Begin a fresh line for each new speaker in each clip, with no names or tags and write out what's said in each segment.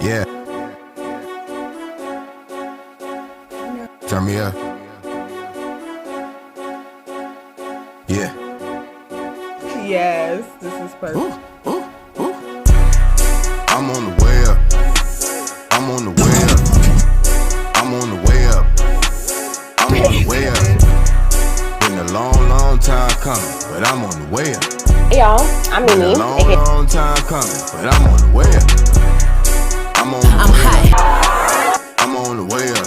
Yeah, turn me up. Yeah.
Yes, this is perfect.
Ooh, ooh, ooh. I'm on the way up. I'm on the way up. I'm on the way up. I'm on the way up. Been a long, long time coming, but I'm on the way up.
Hey y'all, I'm
Been
Mimi.
a long, long time coming, but I'm on the way up. I'm on the way up. I'm on the way up.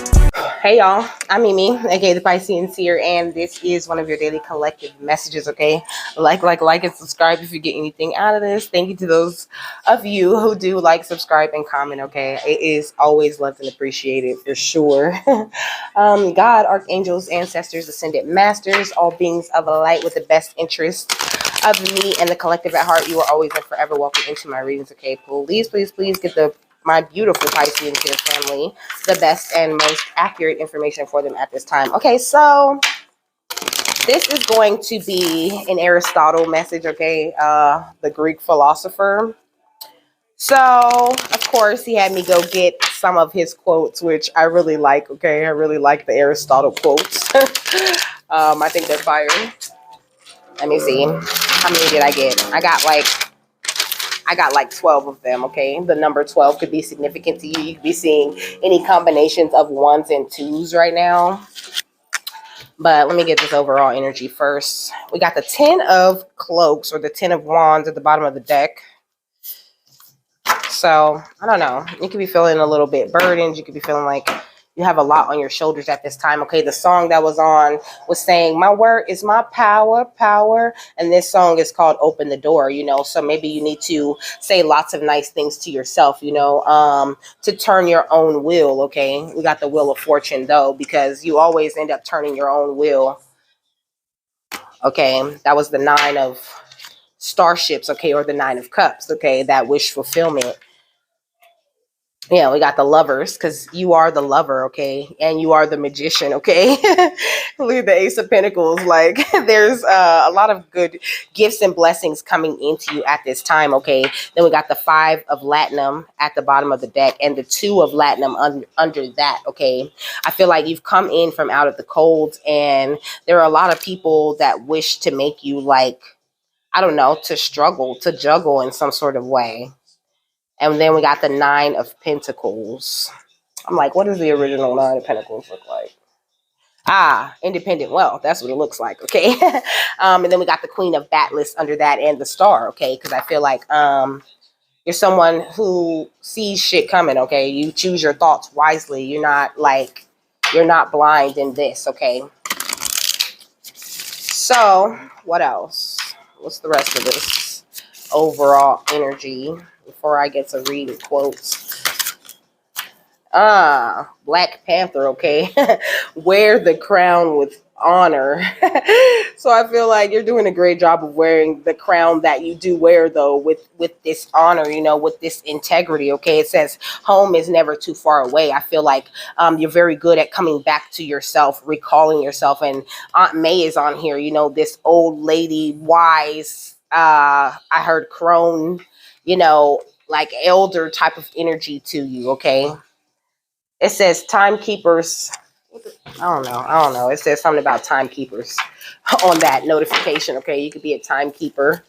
Hey y'all, I'm Mimi, aka the Piscean Seer, and this is one of your daily collective messages, okay? Like, and subscribe if you get anything out of this. Thank you to those of you who do like, subscribe, and comment, okay? It is always loved and appreciated for sure. God, archangels, ancestors, ascended masters, all beings of light with the best interest of me and the collective at heart, you are always and forever welcome into my readings, okay? Please get my beautiful Piscean Seer family the best and most accurate information for them at this time. Okay, so this is going to be an Aristotle message, okay? The Greek philosopher. So, of course, he had me go get some of his quotes, which I really like, okay? I really like the Aristotle quotes. I think they're fire. Let me see. How many did I get? I got like 12 of them, okay? The number 12 could be significant to you. You could be seeing any combinations of ones and twos right now. But let me get this overall energy first. We got the 10 of cloaks or the 10 of wands at the bottom of the deck. So, I don't know. You could be feeling a little bit burdened. You could be feeling like you have a lot on your shoulders at this time. Okay, the song that was on was saying, my word is my power. And this song is called Open the Door, you know. So maybe you need to say lots of nice things to yourself, you know, to turn your own will, okay? We got the Wheel of Fortune, though, because you always end up turning your own will. Okay, that was the 9 of starships, okay, or the 9 of cups, okay, that wish fulfillment. Yeah, we got the lovers because you are the lover, okay, and you are the magician, okay. Look at the Ace of Pentacles. Like there's a lot of good gifts and blessings coming into you at this time, okay. Then we got the 5 of Latinum at the bottom of the deck and the 2 of Latinum under that, okay. I feel like you've come in from out of the cold, and there are a lot of people that wish to make you like, I don't know, to struggle, to juggle in some sort of way. And then we got the 9 of Pentacles. I'm like, what does the original 9 of Pentacles look like? Ah, independent wealth. That's what it looks like, okay? And then we got the Queen of Batless under that and the Star, okay? Because I feel like you're someone who sees shit coming, okay? You choose your thoughts wisely. You're not blind in this, okay? So, what else? What's the rest of this overall energy before I get to reading quotes? Black Panther, okay. Wear the crown with honor. So I feel like you're doing a great job of wearing the crown that you do wear, though, with this honor, you know, with this integrity, okay. It says home is never too far away. I feel like you're very good at coming back to yourself, recalling yourself. And Aunt May is on here, you know, this old lady, wise, I heard crone, you know, like elder type of energy to you, okay. It says timekeepers. I don't know. It says something about timekeepers on that notification. Okay, you could be a timekeeper.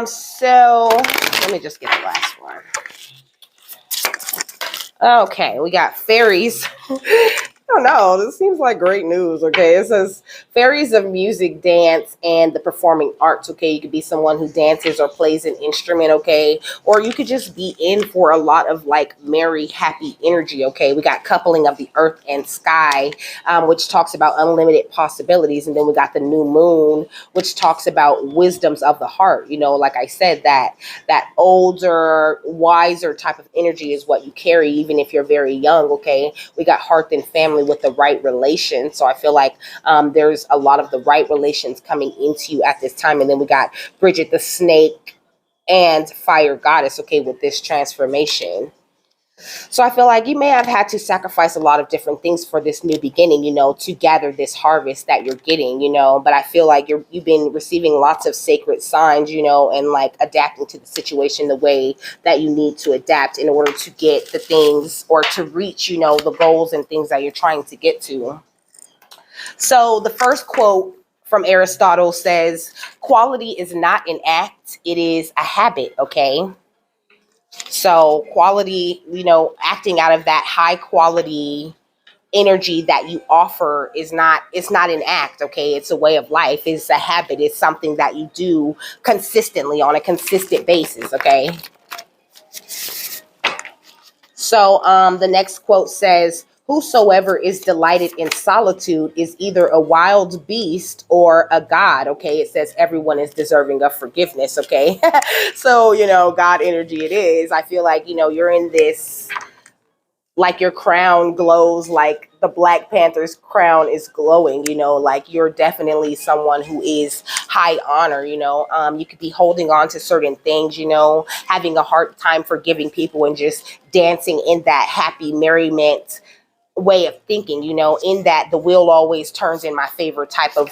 So let me just get the last one. Okay, we got fairies. I don't know. This seems like great news. Okay, it says fairies of music, dance, and the performing arts. Okay, you could be someone who dances or plays an instrument. Okay, or you could just be in for a lot of like merry, happy energy. Okay, we got coupling of the earth and sky, which talks about unlimited possibilities, and then we got the new moon, which talks about wisdoms of the heart. You know, like I said, that older, wiser type of energy is what you carry, even if you're very young. Okay, we got hearth and family with the right relations. So I feel like there's a lot of the right relations coming into you at this time. And then we got Bridget the snake and fire goddess, okay, with this transformation. So I feel like you may have had to sacrifice a lot of different things for this new beginning, to gather this harvest that you're getting. But I feel like you've been receiving lots of sacred signs, and like adapting to the situation the way that you need to adapt in order to get the things or to reach, the goals and things that you're trying to get to. So the first quote from Aristotle says, quality is not an act, it is a habit, okay? So quality, acting out of that high quality energy that you offer is not, it's not an act, okay? It's a way of life, it's a habit, it's something that you do consistently on a consistent basis, okay? So the next quote says, whosoever is delighted in solitude is either a wild beast or a god, okay? It says everyone is deserving of forgiveness, okay? So, God energy it is. I feel like, you're in this, like your crown glows, like the Black Panther's crown is glowing, like you're definitely someone who is high honor. You could be holding on to certain things, having a hard time forgiving people and just dancing in that happy merriment way of thinking, in that the wheel always turns in my favor type of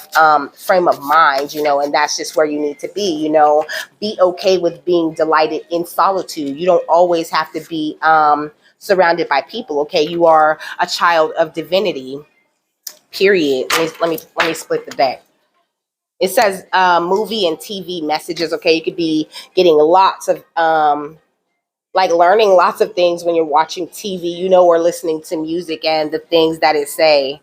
frame of mind, and that's just where you need to be okay with being delighted in solitude. You don't always have to be surrounded by people, okay? You are a child of divinity, period. Let me split the deck. It says movie and TV messages, okay? You could be getting lots of like learning lots of things when you're watching TV, or listening to music, and the things that it say.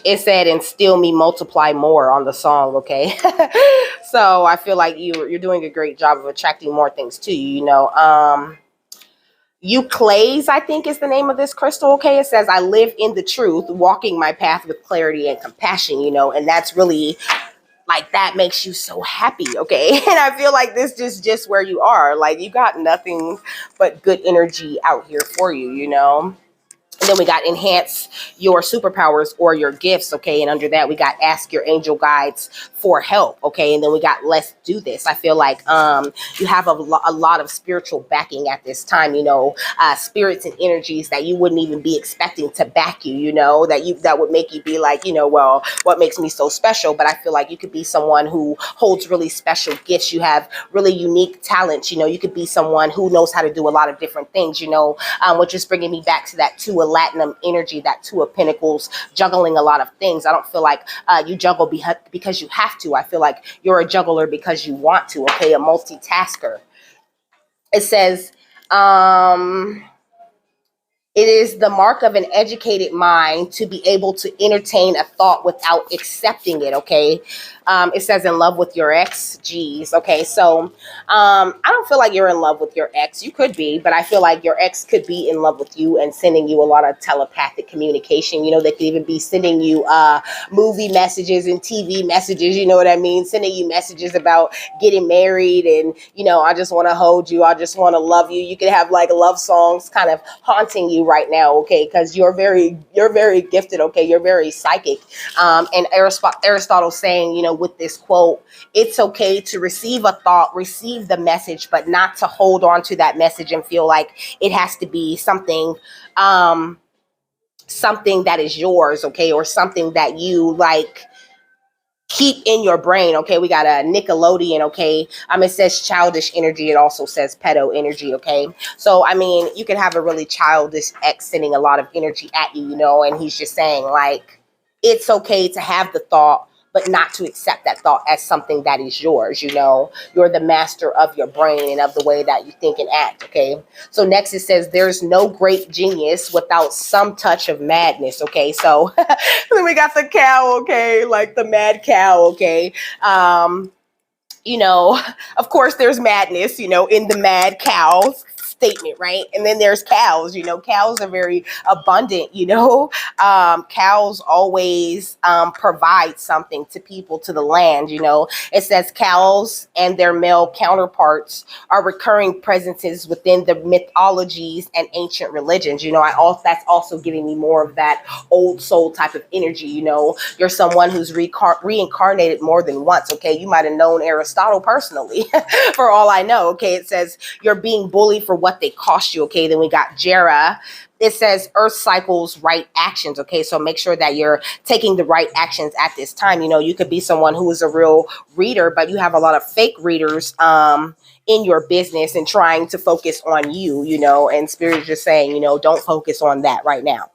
It said, and still me multiply more on the song, okay? So I feel like you're doing a great job of attracting more things to you, Euclase, I think is the name of this crystal, okay? It says, I live in the truth, walking my path with clarity and compassion, and that's really like, that makes you so happy, okay? And I feel like this is just where you are. Like, you got nothing but good energy out here for you. And then we got enhance your superpowers or your gifts, okay? And under that, we got ask your angel guides for help, okay? And then we got let's do this. I feel like you have a lot of spiritual backing at this time, spirits and energies that you wouldn't even be expecting to back you, that would make you be like, well, what makes me so special? But I feel like you could be someone who holds really special gifts. You have really unique talents. You could be someone who knows how to do a lot of different things, which is bringing me back to that Two of Latinum energy, that Two of Pentacles, juggling a lot of things. I don't feel like you juggle because you have to. I feel like you're a juggler because you want to, okay? A multitasker. It says, it is the mark of an educated mind to be able to entertain a thought without accepting it, okay? It says in love with your ex. Geez, okay. So I don't feel like you're in love with your ex. You could be, but I feel like your ex could be in love with you and sending you a lot of telepathic communication. They could even be sending you movie messages and TV messages, you know what I mean? Sending you messages about getting married and, I just want to hold you. I just want to love you. You could have like love songs kind of haunting you right now, okay? Because you're very gifted, okay? You're very psychic. And Aristotle saying, with this quote, it's okay to receive a thought, receive the message, but not to hold on to that message and feel like it has to be something that is yours, okay? Or something that you like keep in your brain, okay? We got a Nickelodeon, okay? It says childish energy. It also says pedo energy, okay? So I mean, you could have a really childish ex sending a lot of energy at you, and he's just saying like, it's okay to have the thought, but not to accept that thought as something that is yours. You're the master of your brain and of the way that you think and act, okay? So next it says, there's no great genius without some touch of madness, okay? So then we got the cow, okay? Like the mad cow, okay? Of course there's madness, in the mad cows. statement, right? And then there's cows. Cows are very abundant. Cows always provide something to people, to the land. It says cows and their male counterparts are recurring presences within the mythologies and ancient religions. That's also giving me more of that old soul type of energy. You're someone who's reincarnated more than once. Okay, you might have known Aristotle personally, for all I know. Okay, it says you're being bullied for what they cost you. Okay, then we got Jera. It says earth cycles right actions. Okay, so make sure that you're taking the right actions at this time. You could be someone who is a real reader, but you have a lot of fake readers in your business and trying to focus on you, and Spirit is just saying, don't focus on that right now.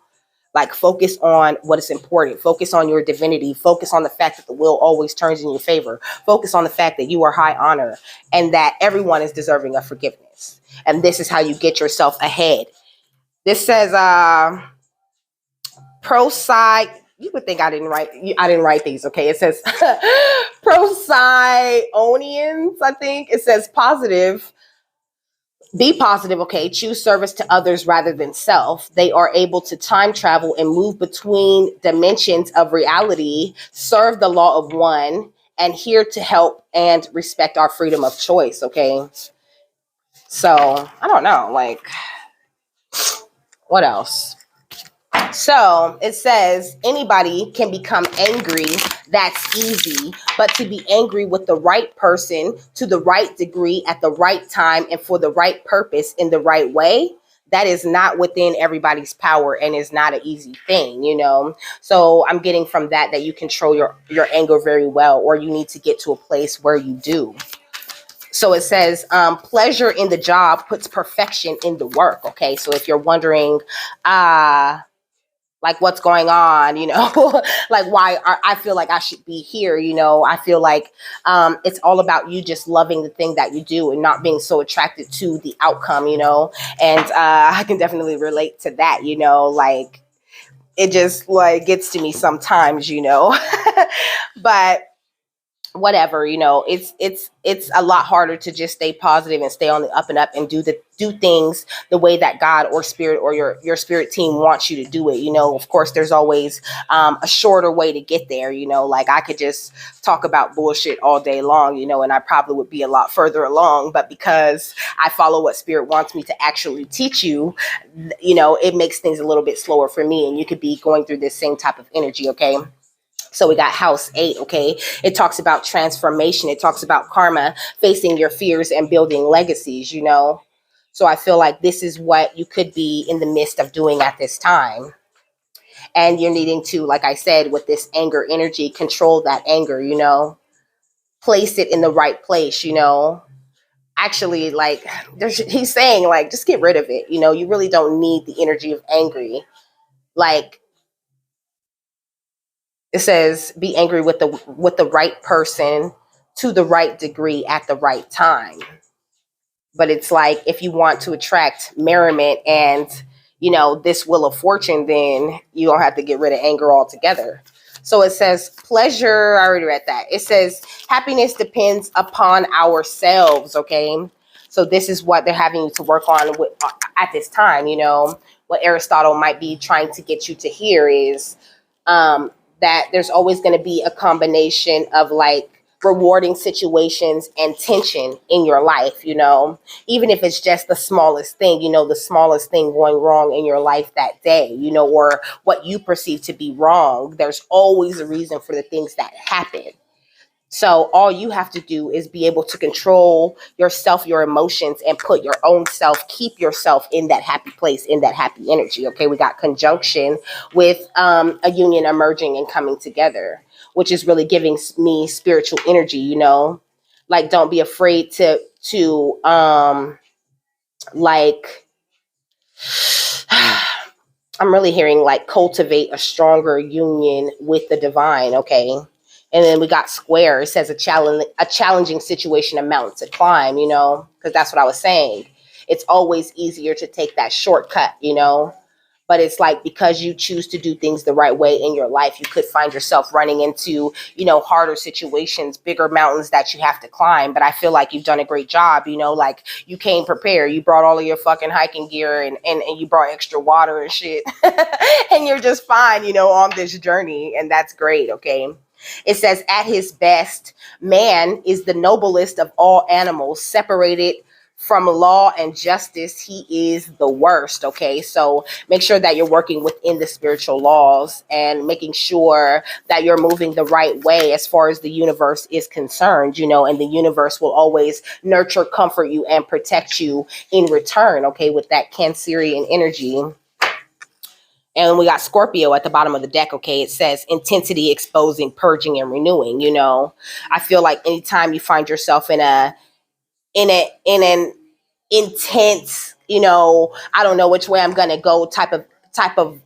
Like, focus on what is important. Focus on your divinity. Focus on the fact that the will always turns in your favor. Focus on the fact that you are high honor and that everyone is deserving of forgiveness. And this is how you get yourself ahead. This says, Procyon. You would think I didn't write these. Okay, it says Procyonians. I think it says positive. Be positive, okay? Choose service to others rather than self. They are able to time travel and move between dimensions of reality, serve the law of one, and here to help and respect our freedom of choice, okay? So, I don't know, like, what else? So it says anybody can become angry. That's easy. But to be angry with the right person to the right degree at the right time and for the right purpose in the right way, that is not within everybody's power and is not an easy thing, So I'm getting from that you control your anger very well, or you need to get to a place where you do. So it says pleasure in the job puts perfection in the work. Okay, so if you're wondering, like, what's going on, like why I feel like I should be here. I feel like it's all about you just loving the thing that you do and not being so attracted to the outcome, and I can definitely relate to that, like it just like gets to me sometimes, but whatever, it's a lot harder to just stay positive and stay on the up and up and do things the way that God or spirit or your spirit team wants you to do it. Of course there's always a shorter way to get there. Like I could just talk about bullshit all day long, and I probably would be a lot further along, but because I follow what spirit wants me to actually teach you, it makes things a little bit slower for me, and you could be going through this same type of energy. Okay, so we got house 8, okay? It talks about transformation. It talks about karma, facing your fears and building legacies, So I feel like this is what you could be in the midst of doing at this time. And you're needing to, like I said, with this anger energy, control that anger, place it in the right place, Actually, like he's saying, like, just get rid of it. You really don't need the energy of angry. Like, it says be angry with the right person to the right degree at the right time. But it's like, if you want to attract merriment and this wheel of fortune, then you don't have to get rid of anger altogether. So it says pleasure. I already read that. It says happiness depends upon ourselves. Okay, so this is what they're having you to work on at this time. What Aristotle might be trying to get you to hear is that there's always going to be a combination of like rewarding situations and tension in your life, even if it's just the smallest thing, the smallest thing going wrong in your life that day, or what you perceive to be wrong. There's always a reason for the things that happen. So all you have to do is be able to control yourself, your emotions, and put your own self, keep yourself in that happy place, in that happy energy. Okay, we got conjunction with a union emerging and coming together, which is really giving me spiritual energy, Like, don't be afraid to like, I'm really hearing like cultivate a stronger union with the divine, okay? And then we got square. It says a challenging situation, a mountain to climb, because that's what I was saying. It's always easier to take that shortcut, but it's like because you choose to do things the right way in your life, you could find yourself running into, harder situations, bigger mountains that you have to climb. But I feel like you've done a great job, like you came prepared. You brought all of your fucking hiking gear, and you brought extra water and shit. And you're just fine, on this journey. And that's great, okay? It says, at his best, man is the noblest of all animals, separated from law and justice, he is the worst. Okay, so make sure that you're working within the spiritual laws and making sure that you're moving the right way as far as the universe is concerned, and the universe will always nurture, comfort you, and protect you in return. Okay, with that Cancerian energy. And we got Scorpio at the bottom of the deck. Okay, it says intensity, exposing, purging, and renewing. I feel like anytime you find yourself in an intense, I don't know which way I'm gonna go type of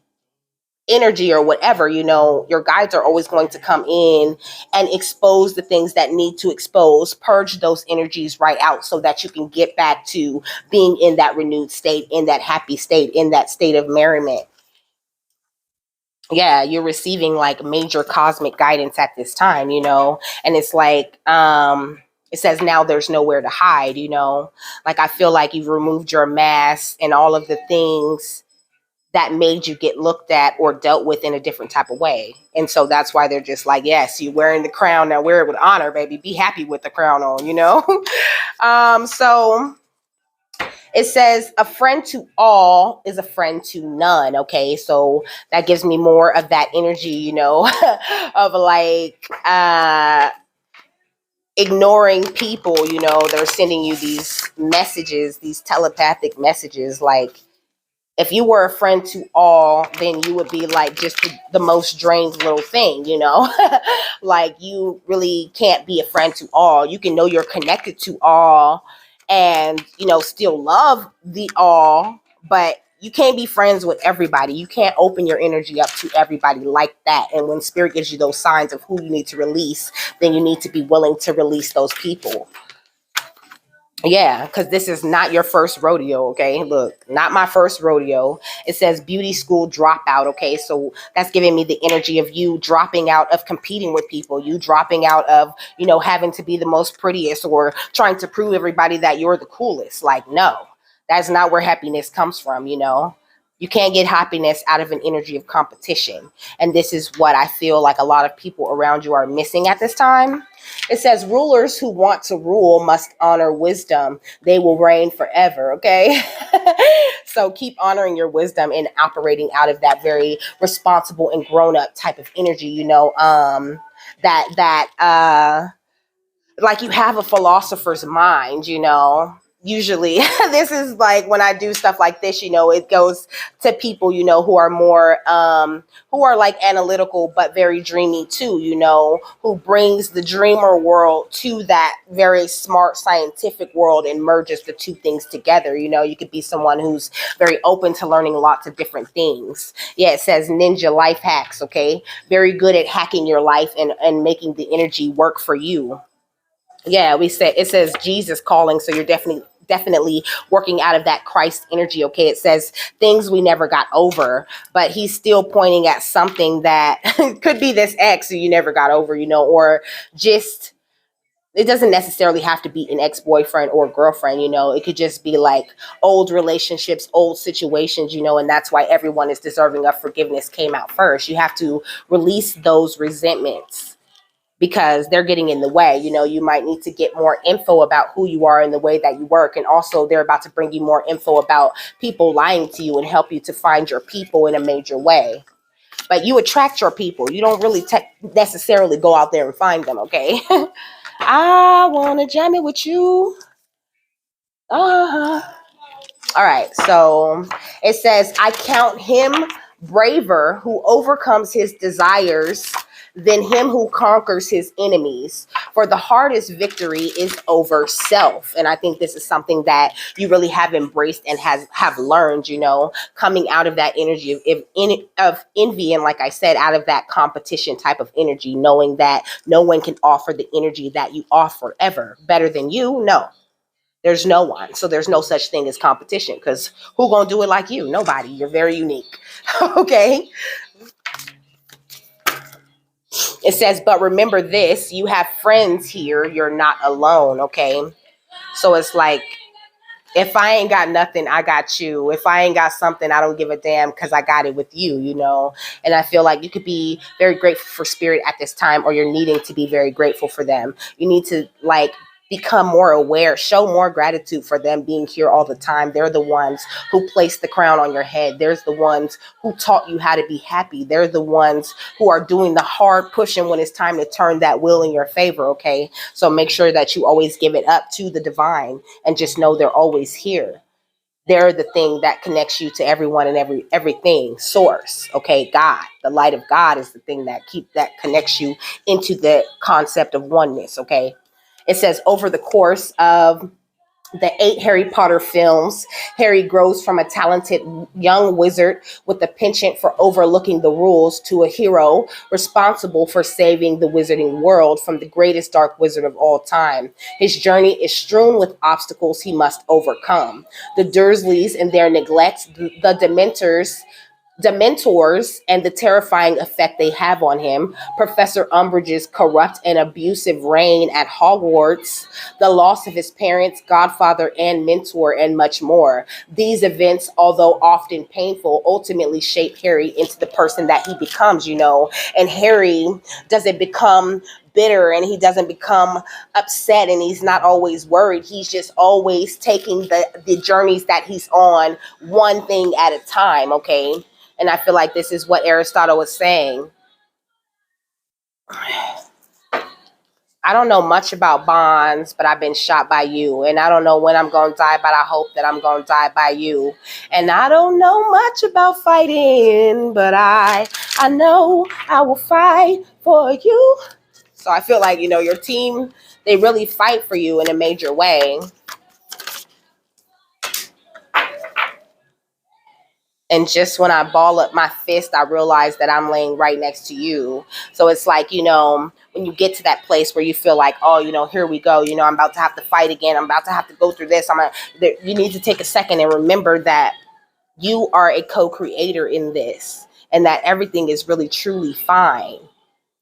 energy or whatever, your guides are always going to come in and expose the things that need to expose, purge those energies right out so that you can get back to being in that renewed state, in that happy state, in that state of merriment. Yeah, you're receiving like major cosmic guidance at this time, and it's like, it says now there's nowhere to hide, like I feel like you've removed your mask and all of the things that made you get looked at or dealt with in a different type of way. And so that's why they're just like, yes, you're wearing the crown, now wear it with honor, baby, be happy with the crown on. So it says a friend to all is a friend to none. Okay, so that gives me more of that energy, of like ignoring people. They're sending you these messages, these telepathic messages. Like if you were a friend to all, then you would be like just the most drained little thing, like you really can't be a friend to all. You can know you're connected to all and, still love the all, but you can't be friends with everybody. You can't open your energy up to everybody like that. And when spirit gives you those signs of who you need to release, then you need to be willing to release those people. Yeah, because this is not your first rodeo, okay? Look, not my first rodeo. It says beauty school dropout, okay? So that's giving me the energy of you dropping out of competing with people, you dropping out of, having to be the most prettiest or trying to prove everybody that you're the coolest. Like, no, that's not where happiness comes from, You can't get happiness out of an energy of competition. And this is what I feel like a lot of people around you are missing at this time. It says rulers who want to rule must honor wisdom. They will reign forever. Okay. So keep honoring your wisdom and operating out of that very responsible and grown up type of energy, like you have a philosopher's mind, Usually this is like when I do stuff like this, it goes to people, who are more, who are like analytical, but very dreamy too, who brings the dreamer world to that very smart scientific world and merges the two things together. You could be someone who's very open to learning lots of different things. Yeah, it says ninja life hacks. Okay. Very good at hacking your life and making the energy work for you. Yeah, it says Jesus calling, so you're definitely working out of that Christ energy. Okay, it says things we never got over, but he's still pointing at something that could be this ex you never got over, or just, it doesn't necessarily have to be an ex-boyfriend or girlfriend, it could just be like old relationships, old situations, and that's why everyone is deserving of forgiveness came out first. You have to release those resentments because they're getting in the way. You might need to get more info about who you are and the way that you work. And also they're about to bring you more info about people lying to you and help you to find your people in a major way. But you attract your people. You don't really necessarily go out there and find them, okay? I want to jam it with you. Uh-huh. All right, so it says, I count him braver who overcomes his desires than him who conquers his enemies. For the hardest victory is over self. And I think this is something that you really have embraced and have learned, coming out of that energy of envy. And like I said, out of that competition type of energy, knowing that no one can offer the energy that you offer ever better than you. No. There's no one. So there's no such thing as competition, because who gonna do it like you? Nobody. You're very unique. Okay. It says, but remember this, you have friends here. You're not alone. Okay. So it's like, if I ain't got nothing, I got you. If I ain't got something, I don't give a damn, because I got it with you, you know? And I feel like you could be very grateful for spirit at this time, or you're needing to be very grateful for them. You need to like become more aware, show more gratitude for them being here all the time. They're the ones who placed the crown on your head. There's the ones who taught you how to be happy. They're the ones who are doing the hard pushing when it's time to turn that wheel in your favor. Okay. So make sure that you always give it up to the divine, and just know they're always here. They're the thing that connects you to everyone and everything. Source. Okay. God, the light of God is the thing that connects you into the concept of oneness. Okay. It says, over the course of the 8 Harry Potter films, Harry grows from a talented young wizard with a penchant for overlooking the rules to a hero responsible for saving the wizarding world from the greatest dark wizard of all time. His journey is strewn with obstacles he must overcome. The Dursleys and their neglect, the Dementors and the terrifying effect they have on him, Professor Umbridge's corrupt and abusive reign at Hogwarts, the loss of his parents, godfather, and mentor, and much more. These events, although often painful, ultimately shape Harry into the person that he becomes, you know. And Harry doesn't become bitter, and he doesn't become upset, and he's not always worried. He's just always taking the journeys that he's on one thing at a time, okay? And I feel like this is what Aristotle was saying. I don't know much about bonds, but I've been shot by you. And I don't know when I'm going to die, but I hope that I'm going to die by you. And I don't know much about fighting, but I know I will fight for you. So I feel like, you know, your team, they really fight for you in a major way. And just when I ball up my fist, I realize that I'm laying right next to you. So it's like, you know, when you get to that place where you feel like, oh, you know, here we go. You know, I'm about to have to fight again. I'm about to have to go through this. You need to take a second and remember that you are a co-creator in this, and that everything is really, truly fine.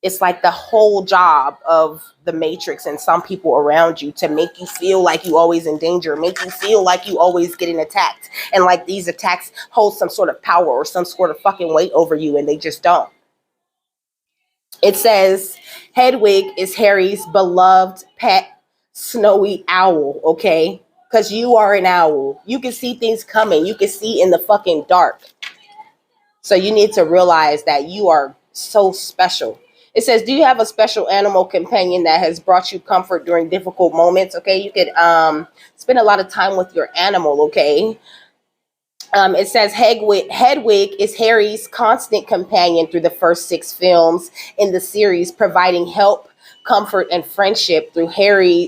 It's like the whole job of the matrix and some people around you to make you feel like you always in danger, make you feel like you always getting attacked, and like these attacks hold some sort of power or some sort of fucking weight over you, and they just don't. It says Hedwig is Harry's beloved pet snowy owl, okay? Because you are an owl. You can see things coming. You can see in the fucking dark. So you need to realize that you are so special. It says, do you have a special animal companion that has brought you comfort during difficult moments? Okay, you could spend a lot of time with your animal, okay? It says Hedwig is Harry's constant companion through the first 6 films in the series, providing help, comfort, and friendship through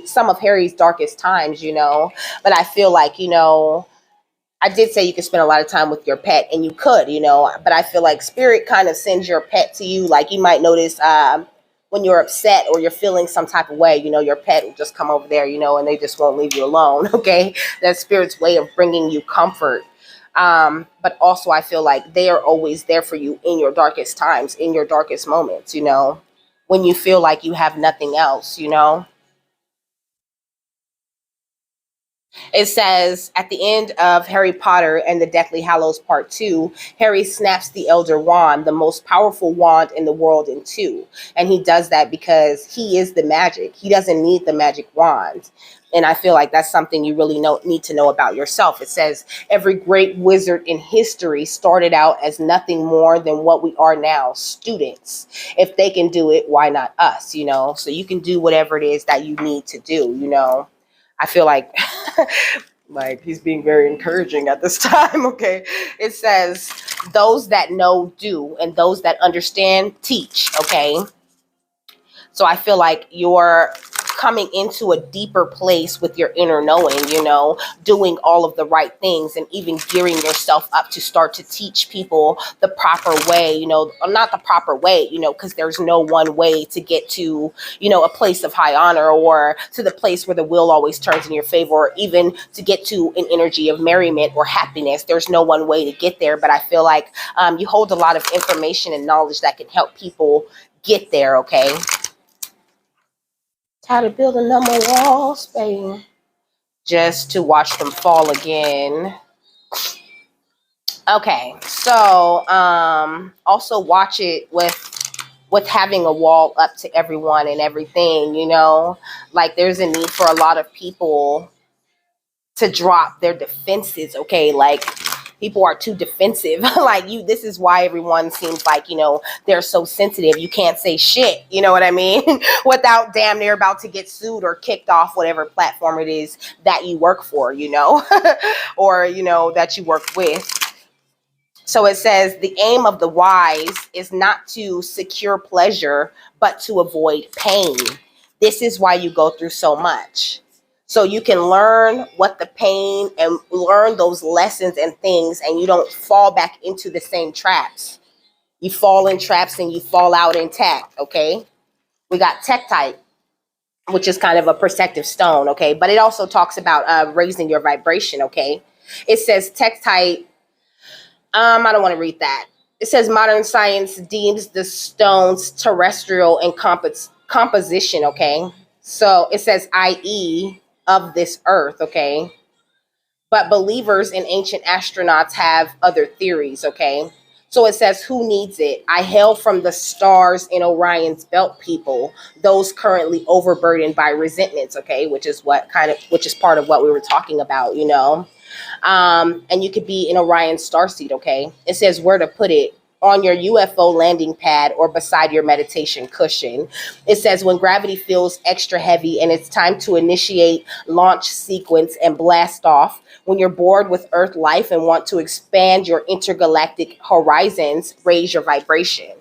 some of Harry's darkest times, you know? But I feel like, you know, I did say you could spend a lot of time with your pet, and you could, you know, but I feel like spirit kind of sends your pet to you. Like you might notice when you're upset or you're feeling some type of way, you know, your pet will just come over there, you know, and they just won't leave you alone. Okay. That's spirit's way of bringing you comfort. But also I feel like they are always there for you in your darkest times, in your darkest moments, you know, when you feel like you have nothing else, you know. It says at the end of Harry Potter and the Deathly Hallows Part 2, Harry snaps the Elder Wand, the most powerful wand in the world, in two. And he does that because he is the magic. He doesn't need the magic wand. And I feel like that's something you really need to know about yourself. It says every great wizard in history started out as nothing more than what we are now, students. If they can do it, why not us, you know? So you can do whatever it is that you need to do, you know? I feel like like he's being very encouraging at this time. Okay. It says those that know do, and those that understand teach. Okay. So I feel like your coming into a deeper place with your inner knowing, doing all of the right things and even gearing yourself up to start to teach people the proper way, not the proper way, because there's no one way to get to, a place of high honor, or to the place where the wheel always turns in your favor, or even to get to an energy of merriment or happiness. There's no one way to get there, but I feel like you hold a lot of information and knowledge that can help people get there, okay? How to build a number wall, Spain. Just to watch them fall again. Okay, so also watch it with having a wall up to everyone and everything, like there's a need for a lot of people to drop their defenses, okay? Like people are too defensive. Like this is why everyone seems like, they're so sensitive. You can't say shit, you know what I mean? Without damn near about to get sued or kicked off whatever platform it is that you work for, or, that you work with. So it says the aim of the wise is not to secure pleasure, but to avoid pain. This is why you go through so much. So you can learn what the pain and learn those lessons and things, and you don't fall back into the same traps. You fall in traps and you fall out intact, okay? We got Tektite, which is kind of a protective stone, okay? But it also talks about raising your vibration, okay? It says Tektite, I don't want to read that. It says modern science deems the stone's terrestrial and composition, okay? So it says, i.e., of this earth, okay? But believers in ancient astronauts have other theories, okay? So it says, who needs it? I hail from the stars in Orion's belt, people, those currently overburdened by resentments, okay? Which is part of what we were talking about, and you could be in Orion's starseed, okay? It says where to put it: on your UFO landing pad or beside your meditation cushion. It says when gravity feels extra heavy and it's time to initiate launch sequence and blast off. When you're bored with Earth life and want to expand your intergalactic horizons, raise your vibration.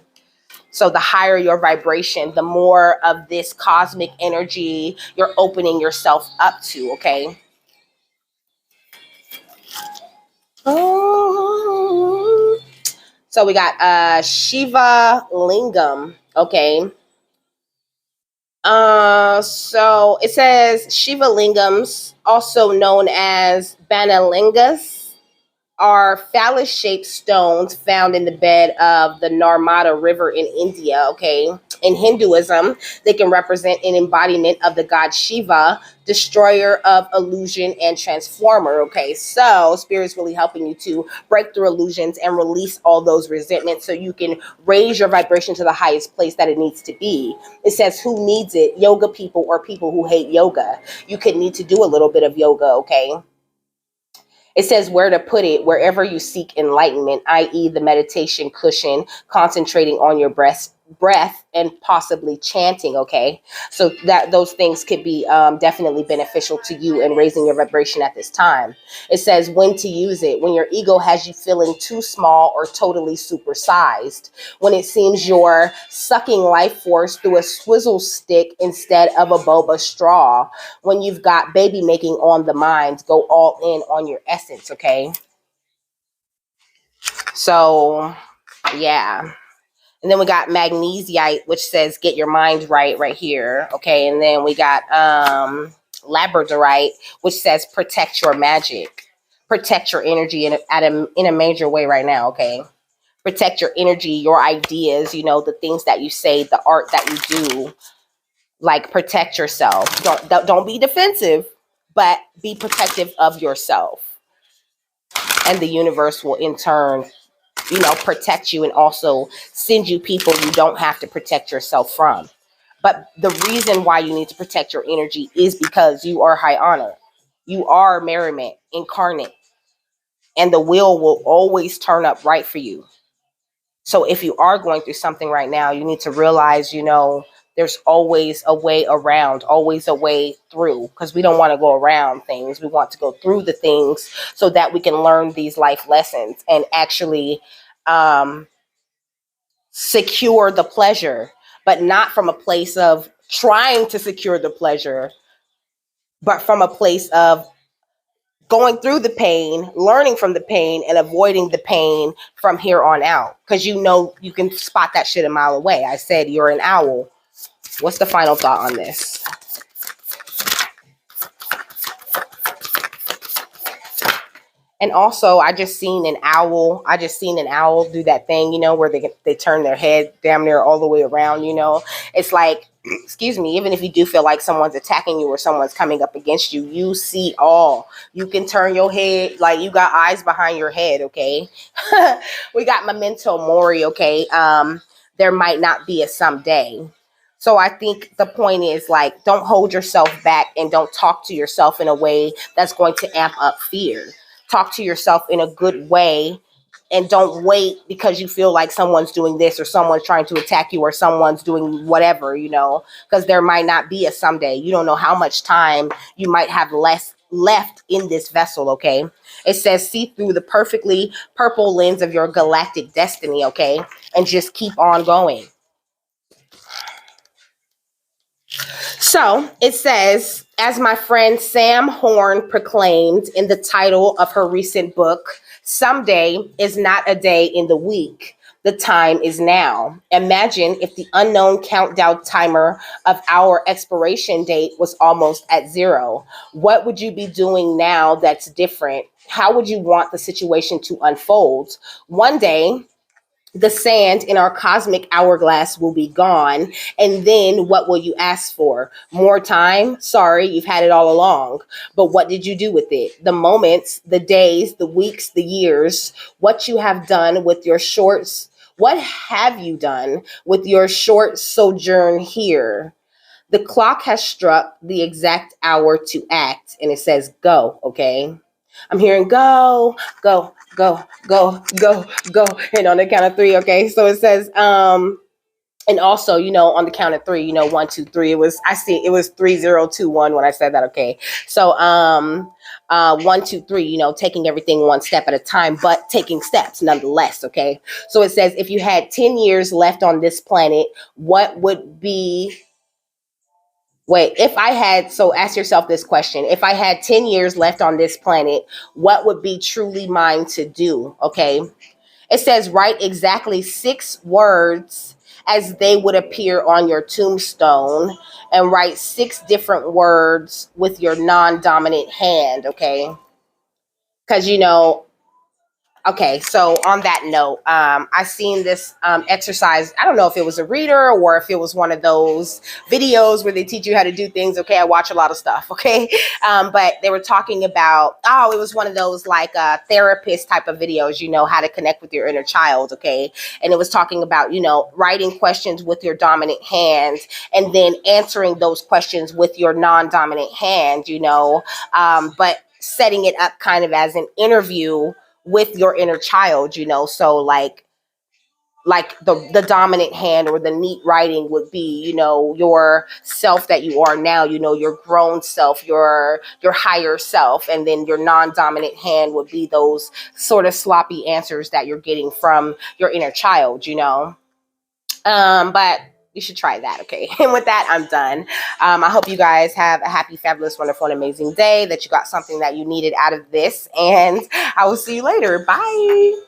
So the higher your vibration, the more of this cosmic energy you're opening yourself up to, okay? Oh. So we got Shiva Lingam, okay? So it says Shiva Lingams, also known as Banalingas, are phallus-shaped stones found in the bed of the Narmada River in India, okay? In Hinduism, they can represent an embodiment of the god Shiva, destroyer of illusion and transformer, okay? So Spirit's really helping you to break through illusions and release all those resentments so you can raise your vibration to the highest place that it needs to be. It says, who needs it? Yoga people or people who hate yoga. You could need to do a little bit of yoga, okay? It says where to put it: wherever you seek enlightenment, i.e. the meditation cushion, concentrating on your breath and possibly chanting, okay? So that those things could be definitely beneficial to you in raising your vibration at this time. It says when to use it: when your ego has you feeling too small or totally supersized, when it seems you're sucking life force through a swizzle stick instead of a boba straw, when you've got baby making on the mind, go all in on your essence, okay? So yeah. And then we got Magnesiite, which says get your mind right here, okay? And then we got Labradorite, which says protect your magic, protect your energy in a major way right now, okay? Protect your energy, your ideas, the things that you say, the art that you do. Like protect yourself. Don't be defensive, but be protective of yourself. And the universe will in turn protect you and also send you people you don't have to protect yourself from. But the reason why you need to protect your energy is because you are high honor. You are merriment incarnate. And the wheel will always turn up right for you. So if you are going through something right now, you need to realize, there's always a way around, always a way through, because we don't want to go around things. We want to go through the things so that we can learn these life lessons and actually secure the pleasure, but not from a place of trying to secure the pleasure, but from a place of going through the pain, learning from the pain, and avoiding the pain from here on out. Because you know you can spot that shit a mile away. I said you're an owl. What's the final thought on this? And also, I just seen an owl. I just seen an owl do that thing, you know, where they turn their head damn near all the way around. You know, it's like, excuse me, even if you do feel like someone's attacking you or someone's coming up against you, you see all. You can turn your head like you got eyes behind your head. Okay, we got memento mori. Okay, there might not be a someday. So I think the point is like, don't hold yourself back and don't talk to yourself in a way that's going to amp up fear. Talk to yourself in a good way and don't wait because you feel like someone's doing this or someone's trying to attack you or someone's doing whatever, you know, because there might not be a someday. You don't know how much time you might have left in this vessel, okay? It says, see through the perfectly purple lens of your galactic destiny, okay? And just keep on going. So it says, as my friend Sam Horn proclaimed in the title of her recent book, someday is not a day in the week. The time is now. Imagine if the unknown countdown timer of our expiration date was almost at zero. What would you be doing now that's different? How would you want the situation to unfold? One day, the sand in our cosmic hourglass will be gone. And then what will you ask for? More time? Sorry, you've had it all along. But what did you do with it? The moments, the days, the weeks, the years, what you have done with your shorts. What have you done with your short sojourn here? The clock has struck the exact hour to act, and it says go, okay? I'm hearing go, go, go, go, go, go. And on the count of three, okay? So it says, and also, you know, on the count of three, you know, 1, 2, 3. It was 3, 0, 2, 1 when I said that, okay? So 1, 2, 3, you know, taking everything one step at a time, but taking steps nonetheless, okay? So it says, if you had 10 years left on this planet, what would be so ask yourself this question. If I had 10 years left on this planet, what would be truly mine to do? Okay. It says, write exactly 6 words as they would appear on your tombstone and write 6 different words with your non-dominant hand. Okay. Because, you know, okay, so on that note, I seen this exercise. I don't know if it was a reader or if it was one of those videos where they teach you how to do things. Okay, I watch a lot of stuff. Okay, but they were talking about, it was one of those like therapist type of videos. You know how to connect with your inner child. Okay, and it was talking about, you know, writing questions with your dominant hand and then answering those questions with your non-dominant hand. You know, but setting it up kind of as an interview with your inner child, you know. So like the dominant hand or the neat writing would be, you know, your self that you are now, you know, your grown self, your higher self. And then your non-dominant hand would be those sort of sloppy answers that you're getting from your inner child, you know. But you should try that, okay? And with that, I'm done. I hope you guys have a happy, fabulous, wonderful, and amazing day, that you got something that you needed out of this, and I will see you later. Bye.